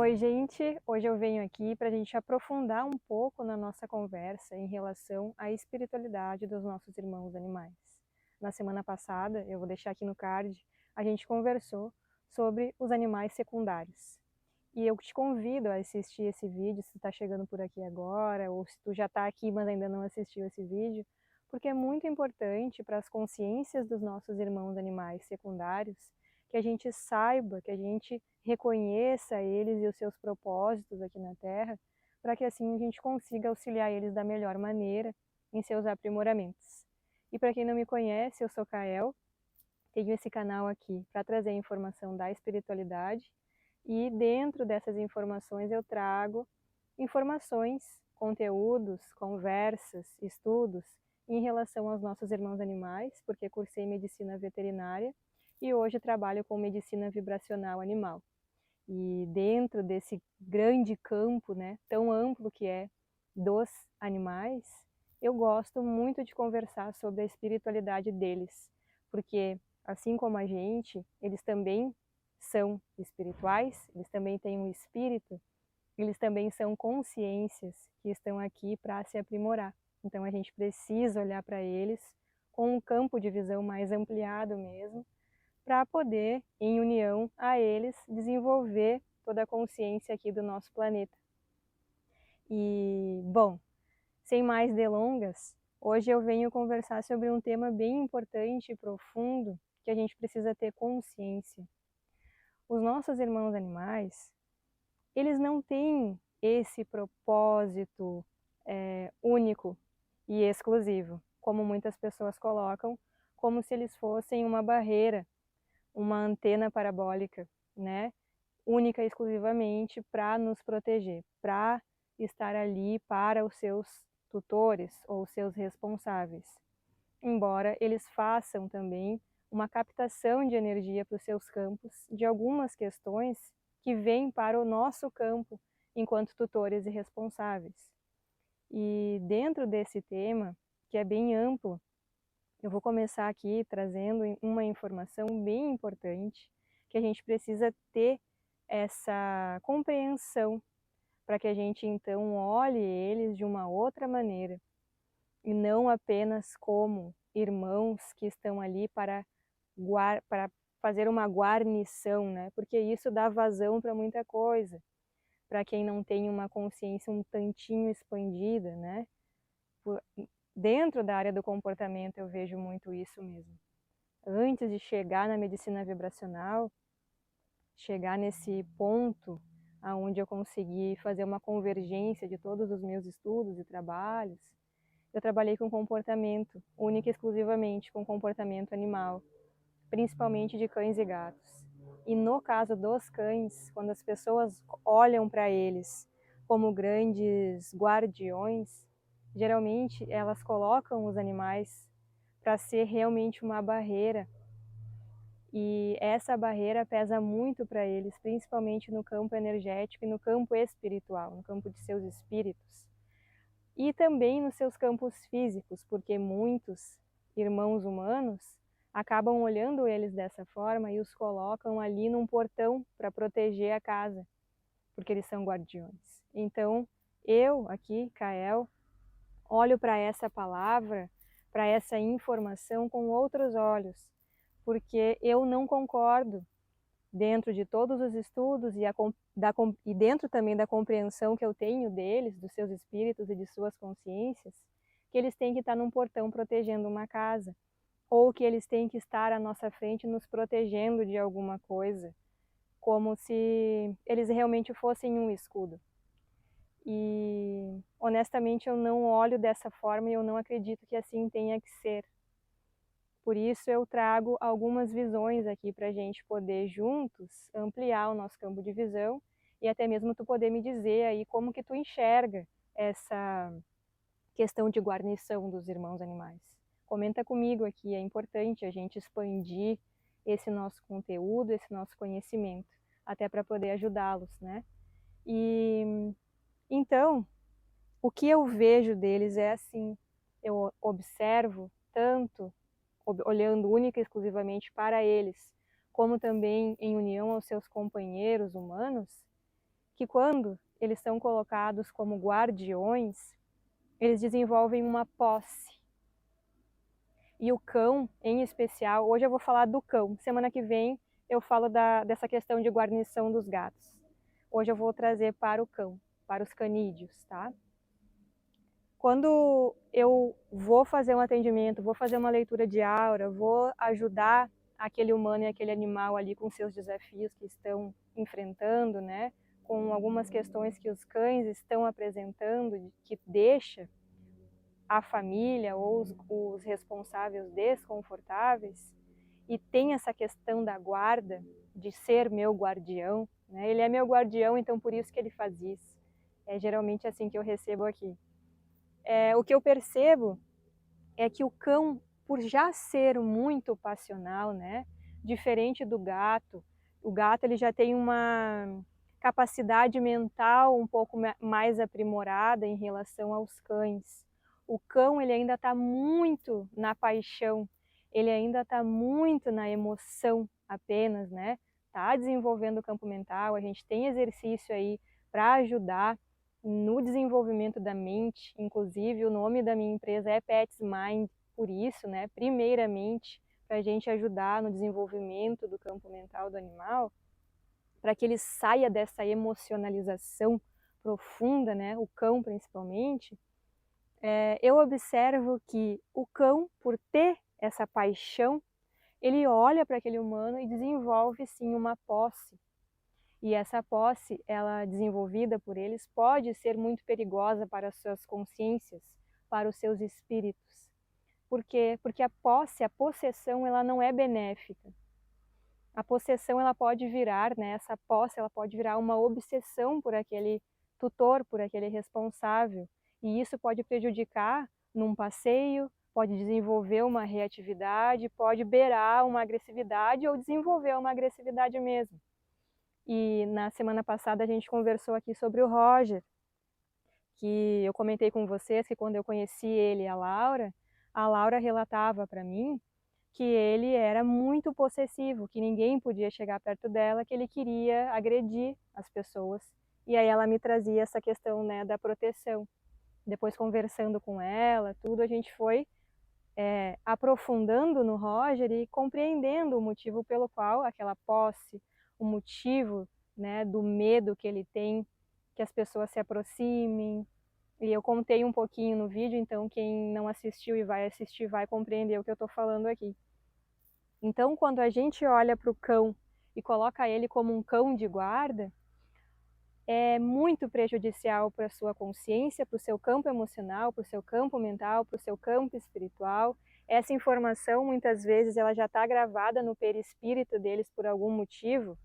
Oi, gente! Hoje eu venho aqui para a gente aprofundar um pouco na nossa conversa em relação à espiritualidade dos nossos irmãos animais. Na semana passada, eu vou deixar aqui no card, a gente conversou sobre os animais secundários. E eu te convido a assistir esse vídeo, se tu está chegando por aqui agora, ou se tu já está aqui, mas ainda não assistiu esse vídeo, porque é muito importante para as consciências dos nossos irmãos animais secundários que a gente saiba, que a gente reconheça eles e os seus propósitos aqui na Terra, para que assim a gente consiga auxiliar eles da melhor maneira em seus aprimoramentos. E para quem não me conhece, eu sou Kael, tenho esse canal aqui para trazer informação da espiritualidade e dentro dessas informações eu trago informações, conteúdos, conversas, estudos em relação aos nossos irmãos animais, porque cursei medicina veterinária e hoje trabalho com medicina vibracional animal. E dentro desse grande campo, né, tão amplo que é dos animais, eu gosto muito de conversar sobre a espiritualidade deles, porque assim como a gente, eles também são espirituais, eles também têm um espírito, eles também são consciências que estão aqui para se aprimorar. Então a gente precisa olhar para eles com um campo de visão mais ampliado mesmo, para poder, em união a eles, desenvolver toda a consciência aqui do nosso planeta. E, bom, sem mais delongas, hoje eu venho conversar sobre um tema bem importante e profundo que a gente precisa ter consciência. Os nossos irmãos animais, eles não têm esse propósito único e exclusivo, como muitas pessoas colocam, como se eles fossem uma barreira, uma antena parabólica, né? Única e exclusivamente para nos proteger, para estar ali para os seus tutores ou seus responsáveis. Embora eles façam também uma captação de energia para os seus campos de algumas questões que vêm para o nosso campo enquanto tutores e responsáveis. E dentro desse tema, que é bem amplo, eu vou começar aqui trazendo uma informação bem importante, que a gente precisa ter essa compreensão para que a gente então olhe eles de uma outra maneira e não apenas como irmãos que estão ali para fazer uma guarnição, né? Porque isso dá vazão para muita coisa, para quem não tem uma consciência um tantinho expandida, né? Dentro da área do comportamento eu vejo muito isso mesmo. Antes de chegar na medicina vibracional, chegar nesse ponto aonde eu consegui fazer uma convergência de todos os meus estudos e trabalhos, eu trabalhei com comportamento, única e exclusivamente com comportamento animal, principalmente de cães e gatos. E no caso dos cães, quando as pessoas olham para eles como grandes guardiões, geralmente elas colocam os animais para ser realmente uma barreira. E essa barreira pesa muito para eles, principalmente no campo energético e no campo espiritual, no campo de seus espíritos. E também nos seus campos físicos, porque muitos irmãos humanos acabam olhando eles dessa forma e os colocam ali num portão para proteger a casa, porque eles são guardiões. Então, eu aqui, Kael, olho para essa palavra, para essa informação com outros olhos, porque eu não concordo, dentro de todos os estudos e dentro também da compreensão que eu tenho deles, dos seus espíritos e de suas consciências, que eles têm que estar num portão protegendo uma casa, ou que eles têm que estar à nossa frente nos protegendo de alguma coisa, como se eles realmente fossem um escudo. E honestamente eu não olho dessa forma e eu não acredito que assim tenha que ser. Por isso eu trago algumas visões aqui para a gente poder juntos ampliar o nosso campo de visão e até mesmo tu poder me dizer aí como que tu enxerga essa questão de guarnição dos irmãos animais. Comenta comigo aqui, é importante a gente expandir esse nosso conteúdo, esse nosso conhecimento, até para poder ajudá-los, né? E então, o que eu vejo deles é assim, eu observo tanto olhando única e exclusivamente para eles, como também em união aos seus companheiros humanos, que quando eles são colocados como guardiões, eles desenvolvem uma posse. E o cão, em especial, hoje eu vou falar do cão, semana que vem eu falo dessa questão de guarnição dos gatos. Hoje eu vou trazer para o cão, para os canídeos, tá? Quando eu vou fazer um atendimento, vou fazer uma leitura de aura, vou ajudar aquele humano e aquele animal ali com seus desafios que estão enfrentando, né? Com algumas questões que os cães estão apresentando, que deixa a família ou os responsáveis desconfortáveis, e tem essa questão da guarda, de ser meu guardião, né? Ele é meu guardião, então por isso que ele faz isso. É geralmente assim que eu recebo aqui. O que eu percebo é que o cão, por já ser muito passional, né, diferente do gato, o gato ele já tem uma capacidade mental um pouco mais aprimorada em relação aos cães. O cão ele ainda está muito na paixão, ele ainda está muito na emoção apenas, né? Está desenvolvendo o campo mental, a gente tem exercício aí para ajudar no desenvolvimento da mente. Inclusive o nome da minha empresa é Pets Mind, por isso, né? Primeiramente, para a gente ajudar no desenvolvimento do campo mental do animal, para que ele saia dessa emocionalização profunda, né? O cão principalmente. Eu observo que o cão, por ter essa paixão, ele olha para aquele humano e desenvolve sim uma posse. E essa posse, ela desenvolvida por eles, pode ser muito perigosa para as suas consciências, para os seus espíritos. Por quê? Porque a posse, a possessão, ela não é benéfica. A possessão, ela pode virar, né? Essa posse, ela pode virar uma obsessão por aquele tutor, por aquele responsável. E isso pode prejudicar num passeio, pode desenvolver uma reatividade, pode beirar uma agressividade ou desenvolver uma agressividade mesmo. E na semana passada a gente conversou aqui sobre o Roger, que eu comentei com vocês que quando eu conheci ele e a Laura relatava para mim que ele era muito possessivo, que ninguém podia chegar perto dela, que ele queria agredir as pessoas. E aí ela me trazia essa questão, né, da proteção. Depois conversando com ela, tudo, a gente foi aprofundando no Roger e compreendendo o motivo pelo qual aquela posse, o motivo, né, do medo que ele tem que as pessoas se aproximem. E eu contei um pouquinho no vídeo, então quem não assistiu e vai assistir vai compreender o que eu estou falando aqui. Então, quando a gente olha para o cão e coloca ele como um cão de guarda, é muito prejudicial para a sua consciência, para o seu campo emocional, para o seu campo mental, para o seu campo espiritual. Essa informação, muitas vezes, ela já está gravada no perispírito deles por algum motivo.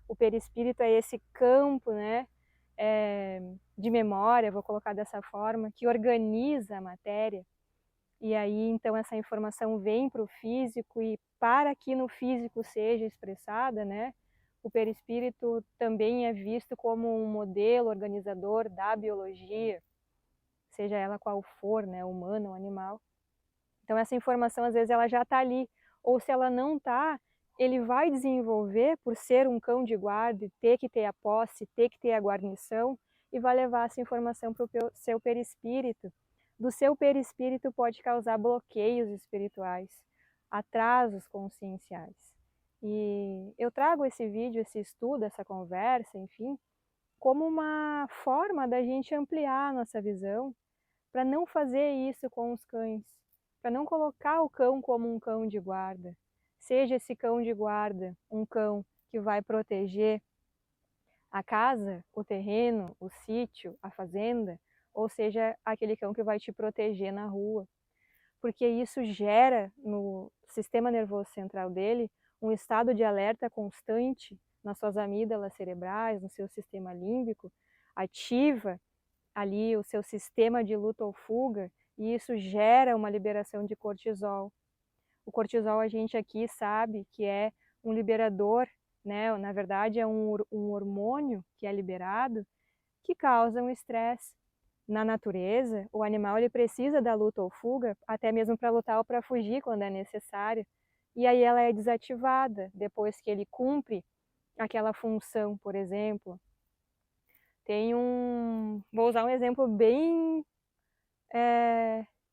O perispírito é esse campo, né, de memória, vou colocar dessa forma, que organiza a matéria. E aí, então, essa informação vem para o físico e para que no físico seja expressada, né, o perispírito também é visto como um modelo organizador da biologia, seja ela qual for, né, humana ou animal. Então, essa informação, às vezes, ela já está ali. Ou se ela não está, ele vai desenvolver, por ser um cão de guarda, ter que ter a posse, ter que ter a guarnição, e vai levar essa informação para o seu perispírito. Do seu perispírito pode causar bloqueios espirituais, atrasos conscienciais. E eu trago esse vídeo, esse estudo, essa conversa, enfim, como uma forma da gente ampliar a nossa visão para não fazer isso com os cães, para não colocar o cão como um cão de guarda. Seja esse cão de guarda um cão que vai proteger a casa, o terreno, o sítio, a fazenda, ou seja aquele cão que vai te proteger na rua. Porque isso gera no sistema nervoso central dele um estado de alerta constante nas suas amígdalas cerebrais, no seu sistema límbico, ativa ali o seu sistema de luta ou fuga, e isso gera uma liberação de cortisol. O cortisol a gente aqui sabe que é um liberador, né? Na verdade é um hormônio que é liberado que causa um estresse. Na natureza, o animal ele precisa da luta ou fuga, até mesmo para lutar ou para fugir quando é necessário. E aí ela é desativada depois que ele cumpre aquela função, por exemplo. Vou usar um exemplo bem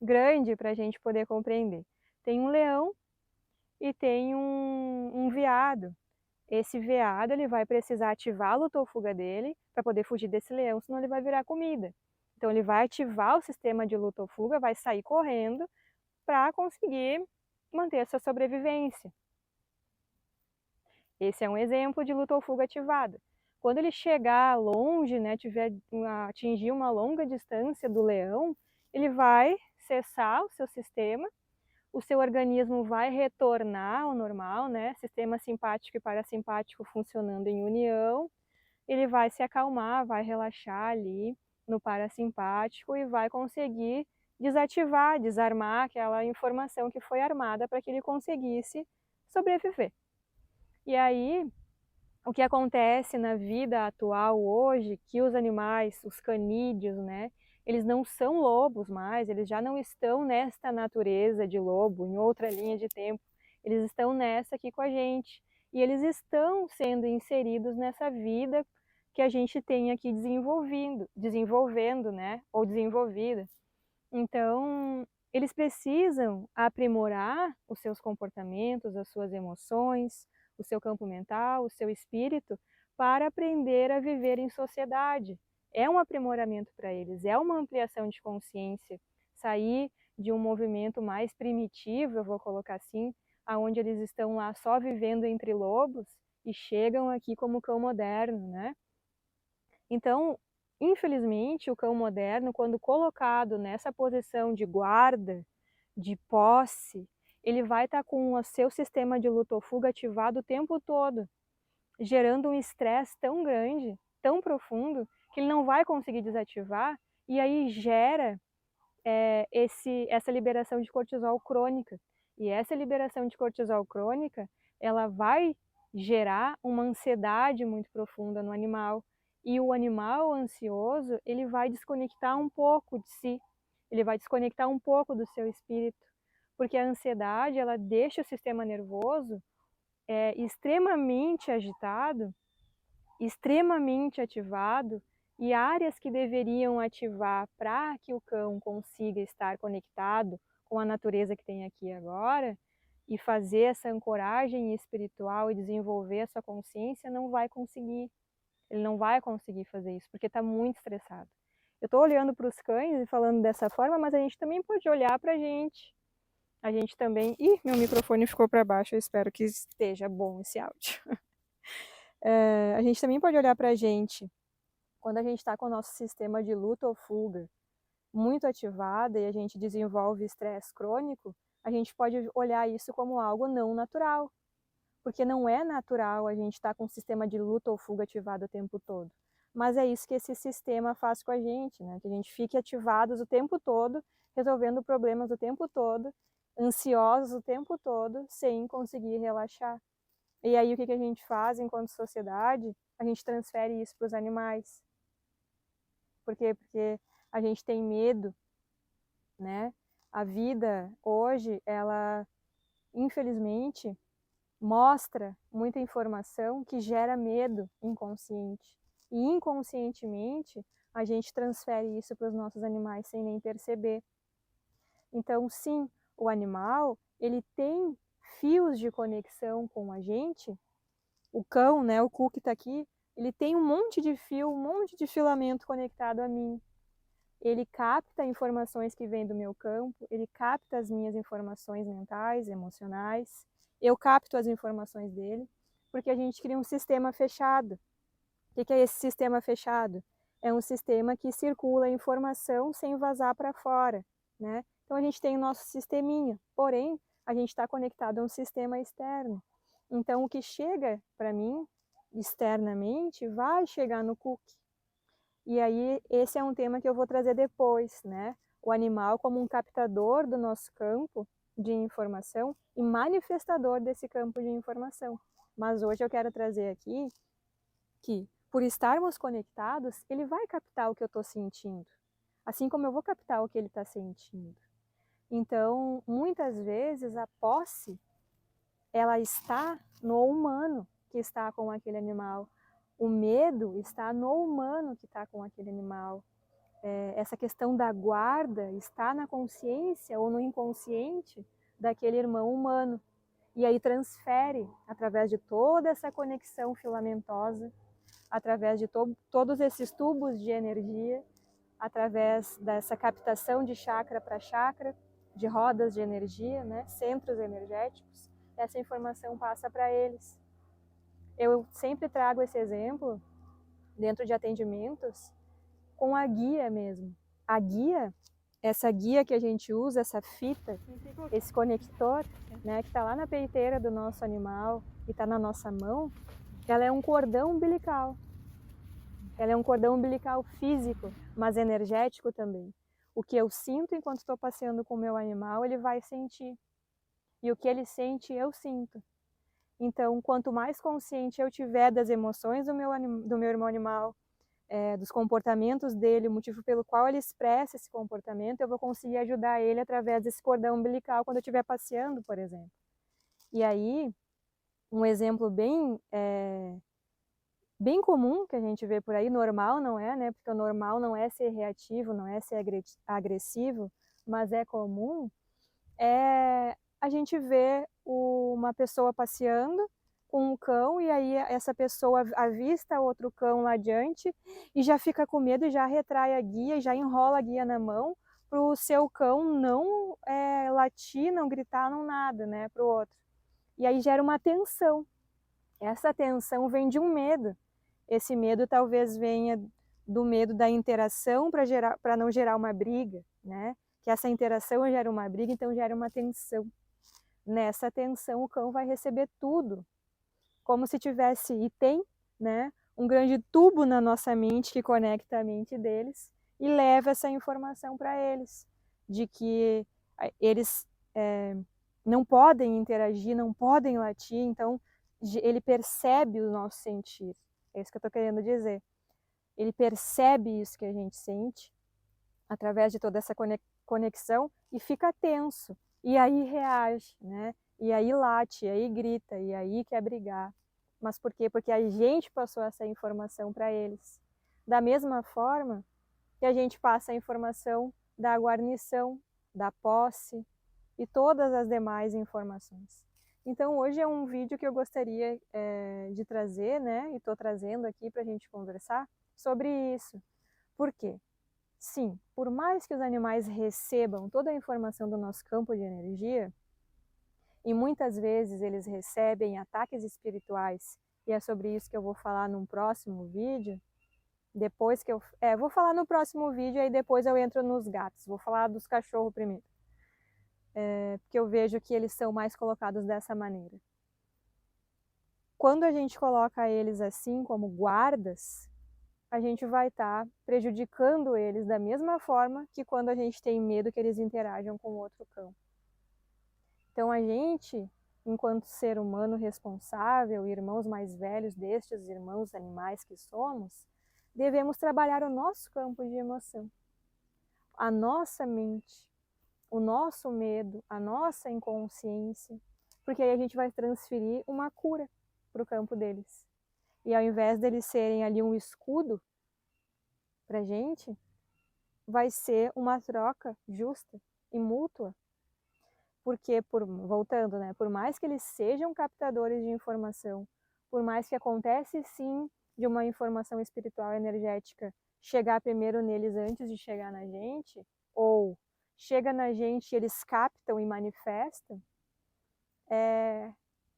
grande para a gente poder compreender. Tem um leão e tem um veado. Esse veado ele vai precisar ativar a luta-fuga dele para poder fugir desse leão, senão ele vai virar comida. Então ele vai ativar o sistema de luta-fuga, vai sair correndo para conseguir manter a sua sobrevivência. Esse é um exemplo de luta-fuga ativada. Quando ele chegar longe, né, atingir uma longa distância do leão, ele vai cessar o seu sistema, o seu organismo vai retornar ao normal, né, sistema simpático e parasimpático funcionando em união, ele vai se acalmar, vai relaxar ali no parasimpático e vai conseguir desativar, desarmar aquela informação que foi armada para que ele conseguisse sobreviver. E aí, o que acontece na vida atual hoje, que os animais, os canídeos, né, eles não são lobos mais, eles já não estão nesta natureza de lobo, em outra linha de tempo, eles estão nessa aqui com a gente. E eles estão sendo inseridos nessa vida que a gente tem aqui desenvolvendo, né, ou desenvolvida. Então, eles precisam aprimorar os seus comportamentos, as suas emoções, o seu campo mental, o seu espírito, para aprender a viver em sociedade. É um aprimoramento para eles, é uma ampliação de consciência, sair de um movimento mais primitivo, eu vou colocar assim, aonde eles estão lá só vivendo entre lobos e chegam aqui como cão moderno, né? Então, infelizmente, o cão moderno, quando colocado nessa posição de guarda, de posse, ele vai estar com o seu sistema de luta ou fuga ativado o tempo todo, gerando um estresse tão grande, tão profundo, que ele não vai conseguir desativar, e aí gera essa liberação de cortisol crônica. E essa liberação de cortisol crônica, ela vai gerar uma ansiedade muito profunda no animal. E o animal ansioso, ele vai desconectar um pouco de si, ele vai desconectar um pouco do seu espírito, porque a ansiedade, ela deixa o sistema nervoso extremamente agitado, extremamente ativado, e áreas que deveriam ativar para que o cão consiga estar conectado com a natureza que tem aqui agora e fazer essa ancoragem espiritual e desenvolver a sua consciência, não vai conseguir. Ele não vai conseguir fazer isso, porque está muito estressado. Eu estou olhando para os cães e falando dessa forma, mas a gente também pode olhar para a gente. A gente também... Ih, meu microfone ficou para baixo, eu espero que esteja bom esse áudio. A gente também pode olhar para a gente quando a gente está com o nosso sistema de luta ou fuga muito ativado e a gente desenvolve estresse crônico, a gente pode olhar isso como algo não natural, porque não é natural a gente estar com o sistema de luta ou fuga ativado o tempo todo. Mas é isso que esse sistema faz com a gente, né? Que a gente fique ativados o tempo todo, resolvendo problemas o tempo todo, ansiosos o tempo todo, sem conseguir relaxar. E aí o que a gente faz enquanto sociedade? A gente transfere isso para os animais. Por quê? Porque a gente tem medo, né? A vida hoje, ela, infelizmente, mostra muita informação que gera medo inconsciente. E inconscientemente, a gente transfere isso para os nossos animais sem nem perceber. Então, sim, o animal, ele tem fios de conexão com a gente. O cão, né, o Cu que está aqui, ele tem um monte de fio, um monte de filamento conectado a mim. Ele capta informações que vêm do meu campo, ele capta as minhas informações mentais, emocionais, eu capto as informações dele, porque a gente cria um sistema fechado. O que é esse sistema fechado? É um sistema que circula a informação sem vazar para fora, né? Então a gente tem o nosso sisteminha, porém a gente está conectado a um sistema externo. Então o que chega para mim externamente vai chegar no cookie. E aí, esse é um tema que eu vou trazer depois, né? O animal como um captador do nosso campo de informação e manifestador desse campo de informação. Mas hoje eu quero trazer aqui que, por estarmos conectados, ele vai captar o que eu estou sentindo, assim como eu vou captar o que ele está sentindo. Então, muitas vezes, a posse, ela está no humano que está com aquele animal. O medo está no humano que está com aquele animal. Essa questão da guarda está na consciência ou no inconsciente daquele irmão humano. E aí transfere, através de toda essa conexão filamentosa, através de todos esses tubos de energia, através dessa captação de chakra para chakra, de rodas de energia, né, centros energéticos, essa informação passa para eles. Eu sempre trago esse exemplo, dentro de atendimentos, com a guia mesmo. A guia, essa guia que a gente usa, essa fita, esse conector, né, que está lá na peiteira do nosso animal e está na nossa mão, ela é um cordão umbilical. Ela é um cordão umbilical físico, mas energético também. O que eu sinto enquanto estou passeando com o meu animal, ele vai sentir. E o que ele sente, eu sinto. Então, quanto mais consciente eu tiver das emoções do meu irmão animal, dos comportamentos dele, o motivo pelo qual ele expressa esse comportamento, eu vou conseguir ajudar ele através desse cordão umbilical quando eu estiver passeando, por exemplo. E aí, um exemplo bem comum que a gente vê por aí, normal não é, né? Porque o normal não é ser reativo, não é ser agressivo, mas é comum, a gente vê uma pessoa passeando com um cão e aí essa pessoa avista outro cão lá adiante e já fica com medo e já retrai a guia e já enrola a guia na mão para o seu cão não latir, não gritar, não nada, né, para o outro. E aí gera uma tensão. Essa tensão vem de um medo. Esse medo talvez venha do medo da interação para não gerar uma briga, né? Que essa interação gera uma briga, então gera uma tensão. Nessa tensão o cão vai receber tudo, como se tivesse, e tem, né, um grande tubo na nossa mente que conecta a mente deles e leva essa informação para eles, de que eles não podem interagir, não podem latir, então ele percebe o nosso sentir. É isso que eu estou querendo dizer. Ele percebe isso que a gente sente, através de toda essa conexão, e fica tenso. E aí reage, né? E aí late, e aí grita, e aí quer brigar. Mas por quê? Porque a gente passou essa informação para eles. Da mesma forma que a gente passa a informação da guarnição, da posse e todas as demais informações. Então hoje é um vídeo que eu gostaria de trazer, né? E estou trazendo aqui para a gente conversar sobre isso. Por quê? Sim, por mais que os animais recebam toda a informação do nosso campo de energia, e muitas vezes eles recebem ataques espirituais, e é sobre isso que eu vou falar num próximo vídeo, depois que vou falar no próximo vídeo, aí depois eu entro nos gatos, vou falar dos cachorros primeiro, porque eu vejo que eles são mais colocados dessa maneira. Quando a gente coloca eles assim como guardas, a gente vai estar prejudicando eles da mesma forma que quando a gente tem medo que eles interajam com outro cão. Então a gente, enquanto ser humano responsável, irmãos mais velhos destes irmãos animais que somos, devemos trabalhar o nosso campo de emoção, a nossa mente, o nosso medo, a nossa inconsciência, porque aí a gente vai transferir uma cura para o campo deles. E ao invés deles serem ali um escudo para a gente, vai ser uma troca justa e mútua. Porque, voltando, né, por mais que eles sejam captadores de informação, por mais que acontece sim de uma informação espiritual energética chegar primeiro neles antes de chegar na gente, ou chega na gente e eles captam e manifestam,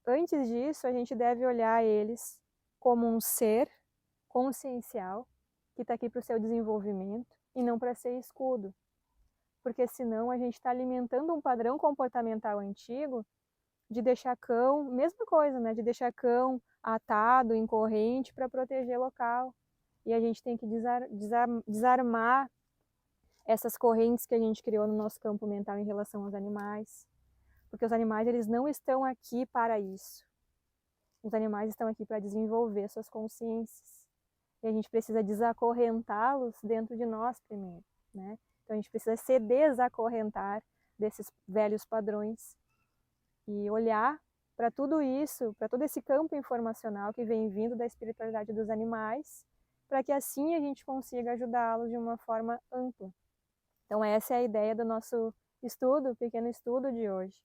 antes disso a gente deve olhar eles como um ser consciencial que está aqui para o seu desenvolvimento e não para ser escudo. Porque senão a gente está alimentando um padrão comportamental antigo de deixar cão, mesma coisa, né? De deixar cão atado, em corrente para proteger local. E a gente tem que desarmar essas correntes que a gente criou no nosso campo mental em relação aos animais. Porque os animais, eles não estão aqui para isso. Os animais estão aqui para desenvolver suas consciências. E a gente precisa desacorrentá-los dentro de nós primeiro, né? Então a gente precisa se desacorrentar desses velhos padrões e olhar para tudo isso, para todo esse campo informacional que vem vindo da espiritualidade dos animais, para que assim a gente consiga ajudá-los de uma forma ampla. Então essa é a ideia do nosso estudo, pequeno estudo de hoje.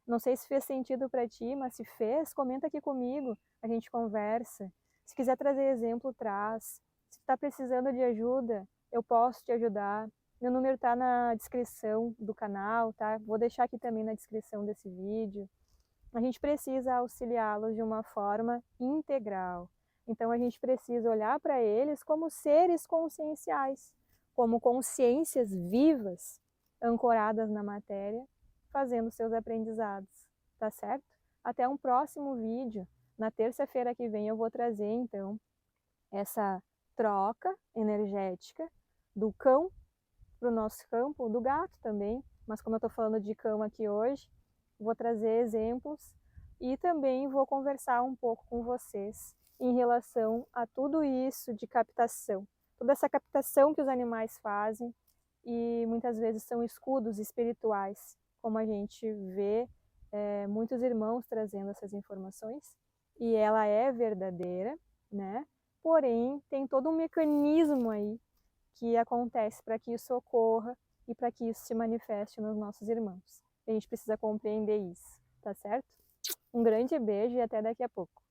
Não sei se fez sentido para ti, mas se fez, comenta aqui comigo, a gente conversa. Se quiser trazer exemplo, traz. Se está precisando de ajuda, eu posso te ajudar. Meu número está na descrição do canal, tá? Vou deixar aqui também na descrição desse vídeo. A gente precisa auxiliá-los de uma forma integral. Então a gente precisa olhar para eles como seres conscienciais, como consciências vivas, ancoradas na matéria, fazendo seus aprendizados, tá certo? Até um próximo vídeo. Na terça-feira que vem eu vou trazer então essa troca energética do cão para o nosso campo, do gato também, mas como eu estou falando de cão aqui hoje, vou trazer exemplos e também vou conversar um pouco com vocês em relação a tudo isso de captação, toda essa captação que os animais fazem e muitas vezes são escudos espirituais, como a gente vê muitos irmãos trazendo essas informações e ela é verdadeira, né? Porém, tem todo um mecanismo aí que acontece para que isso ocorra e para que isso se manifeste nos nossos irmãos. A gente precisa compreender isso, tá certo? Um grande beijo e até daqui a pouco.